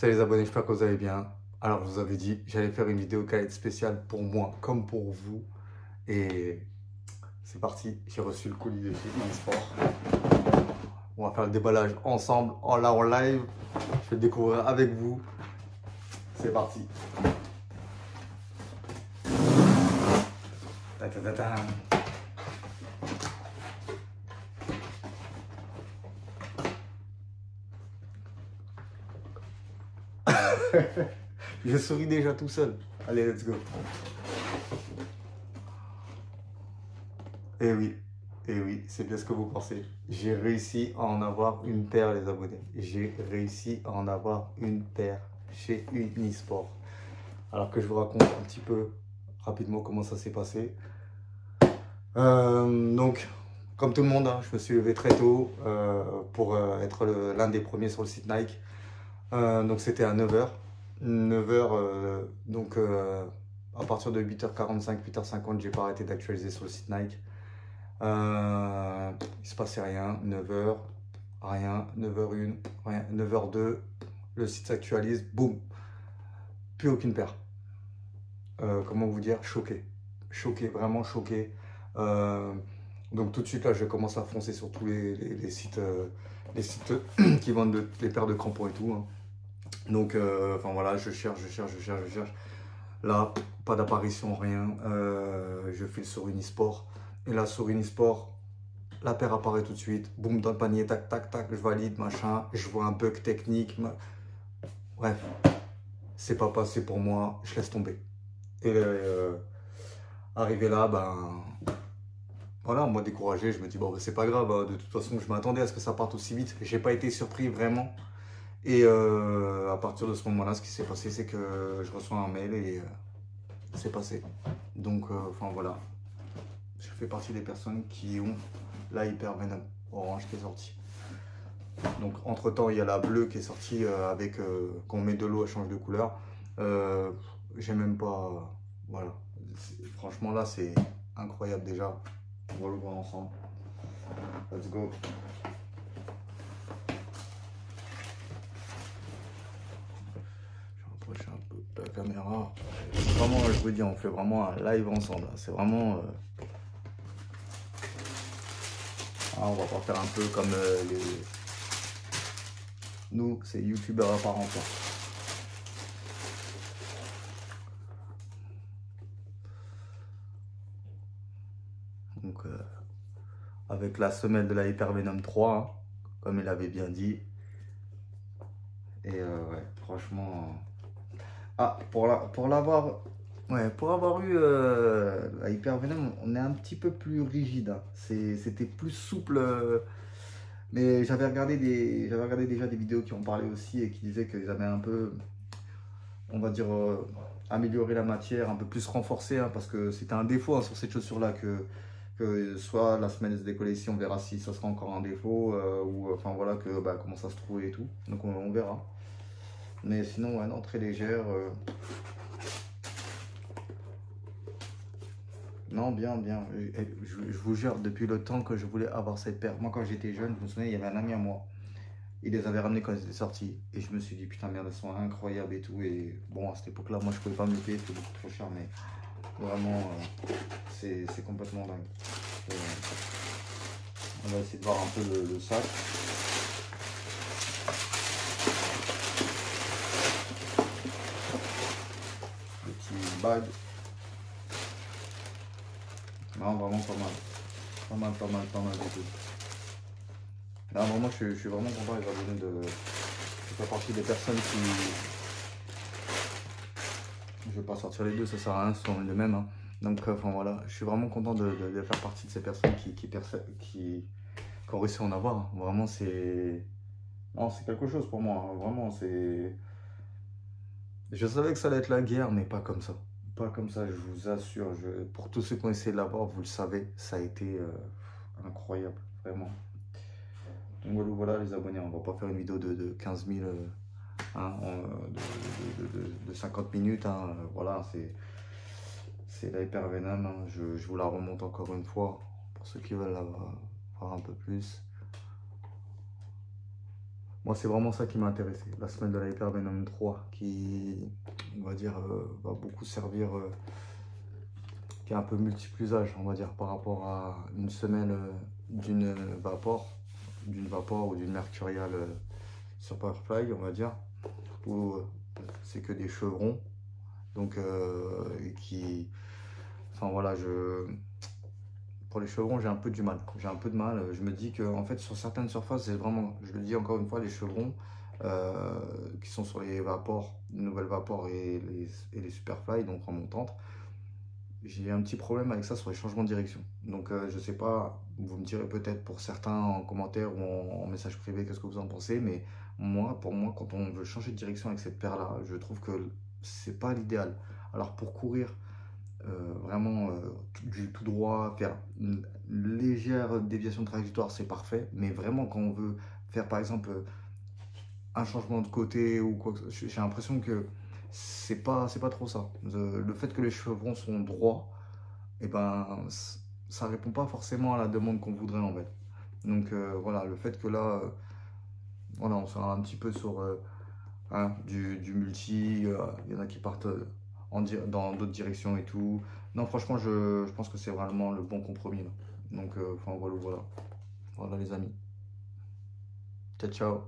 Salut les abonnés, j'espère que vous allez bien. Alors, je vous avais dit, j'allais faire une vidéo qui allait être spéciale pour moi comme pour vous. Et c'est parti, j'ai reçu le colis de chez Unisport. On va faire le déballage ensemble, en live. Je vais le découvrir avec vous. C'est parti. Ta ta ta ta. Je souris déjà tout seul. Allez, let's go. Et oui, c'est bien ce que vous pensez. J'ai réussi à en avoir une paire, les abonnés. J'ai réussi à en avoir une paire chez Unisport. Alors que je vous raconte un petit peu rapidement comment ça s'est passé. Donc, comme tout le monde, hein, je me suis levé très tôt pour être l'un des premiers sur le site Nike. Donc, c'était à 9h. 9h, donc à partir de 8h45, 8h50, j'ai pas arrêté d'actualiser sur le site Nike. Il se passait rien, 9h, rien, 9h1, rien, 9h2, le site s'actualise, boum, plus aucune paire. Comment vous dire, choqué, vraiment choqué. Donc tout de suite là, je commence à foncer sur tous les sites qui vendent les paires de crampons et tout. Hein. Donc, enfin voilà, je cherche. Là, pas d'apparition, rien. Je file sur Unisport. Et là, sur Unisport, la paire apparaît tout de suite. Boum, dans le panier, tac, tac, tac, je valide, machin. Je vois un bug technique. Bref, c'est pas passé pour moi. Je laisse tomber. Et arrivé là, ben voilà, moi découragé, je me dis bon, ben, c'est pas grave. Hein. De toute façon, je m'attendais à ce que ça parte aussi vite. J'ai pas été surpris vraiment. Et à partir de ce moment-là, ce qui s'est passé, c'est que je reçois un mail et c'est passé. Donc, enfin voilà. Je fais partie des personnes qui ont la Hyper Venom orange qui est sortie. Donc entre temps il y a la bleue qui est sortie avec quand on met de l'eau elle change de couleur. J'ai même pas, voilà. Franchement là c'est incroyable déjà. On va le voir ensemble. Let's go. Je vais rapprocher un peu la caméra. Vraiment, je vous dis, on fait vraiment un live ensemble. C'est vraiment. Ah, on va pas faire un peu comme les. Nous, c'est youtubeurs à part entière. Donc, avec la semelle de la Hyper Venom 3, hein, comme il avait bien dit. Et ouais, franchement. Ah, pour l'avoir. Ouais, pour avoir eu la Hyper Venom, on est un petit peu plus rigide. Hein. C'était plus souple. Mais j'avais regardé déjà des vidéos qui en parlaient aussi et qui disaient qu'ils avaient un peu, on va dire, amélioré la matière, un peu plus renforcé, hein, parce que c'était un défaut hein, sur cette chaussure-là que soit la semelle se décoller ici, on verra si ça sera encore un défaut ou enfin voilà que bah, comment ça se trouve et tout. Donc on verra. Mais sinon, ouais, non, très légère. Non, bien, bien. Je vous jure, depuis le temps que je voulais avoir cette paire. Moi, quand j'étais jeune, je me souviens, il y avait un ami à moi. Il les avait ramenés quand ils étaient sortis. Et je me suis dit, putain, merde, elles sont incroyables et tout. Et bon, à cette époque-là, moi, je pouvais pas me le payer, c'était beaucoup trop cher. Mais vraiment, c'est complètement dingue. On va essayer de voir un peu le sac. Le petit bag. Non, vraiment pas mal. Pas mal du tout. Là, vraiment, je suis vraiment content les abonnés de. Je fais partie des personnes qui. Je vais pas sortir les deux, ça sert à rien, ce sont les mêmes. Hein. Donc, enfin voilà, je suis vraiment content de faire partie de ces personnes qui ont réussi à en avoir. Hein. Vraiment, c'est. Non, c'est quelque chose pour moi. Hein. Vraiment, c'est. Je savais que ça allait être la guerre, mais pas comme ça. Pas comme ça, je vous assure. Pour tous ceux qui ont essayé de l'avoir, vous le savez, ça a été incroyable, vraiment. Donc voilà les abonnés, on va pas faire une vidéo de 15 000, hein, de 50 minutes. Hein, voilà, c'est la Hyper Venom. Hein, je vous la remonte encore une fois pour ceux qui veulent la voir un peu plus. Moi, c'est vraiment ça qui m'a intéressé. La semelle de la Hyper Venom 3 qui, on va dire, va beaucoup servir, qui est un peu multiple usage, on va dire, par rapport à une semelle d'une vapor ou d'une mercuriale sur Powerfly, on va dire, où c'est que des chevrons. Donc, qui. Enfin voilà, pour les chevrons, j'ai un peu du mal. J'ai un peu de mal. Je me dis que, en fait, sur certaines surfaces, c'est vraiment, je le dis encore une fois, les chevrons qui sont sur les vapors, les nouvelles vapors et les Superfly, donc remontantes. J'ai un petit problème avec ça sur les changements de direction. Donc, je sais pas, vous me direz peut-être pour certains en commentaire ou en message privé qu'est-ce que vous en pensez, mais moi, pour moi, quand on veut changer de direction avec cette paire-là, je trouve que c'est pas l'idéal. Alors, pour courir vraiment du tout droit, faire une légère déviation de trajectoire, c'est parfait. Mais vraiment, quand on veut faire par exemple un changement de côté ou quoi, j'ai l'impression que c'est pas trop ça. Le fait que les chevrons sont droits, et ben ça répond pas forcément à la demande qu'on voudrait en fait. Donc voilà, le fait que là, voilà, on sera un petit peu sur hein, du multi, il y en a qui partent dans d'autres directions et tout. Non, franchement, je pense que c'est vraiment le bon compromis là. Donc, enfin voilà, voilà. Voilà les amis. Ciao, ciao.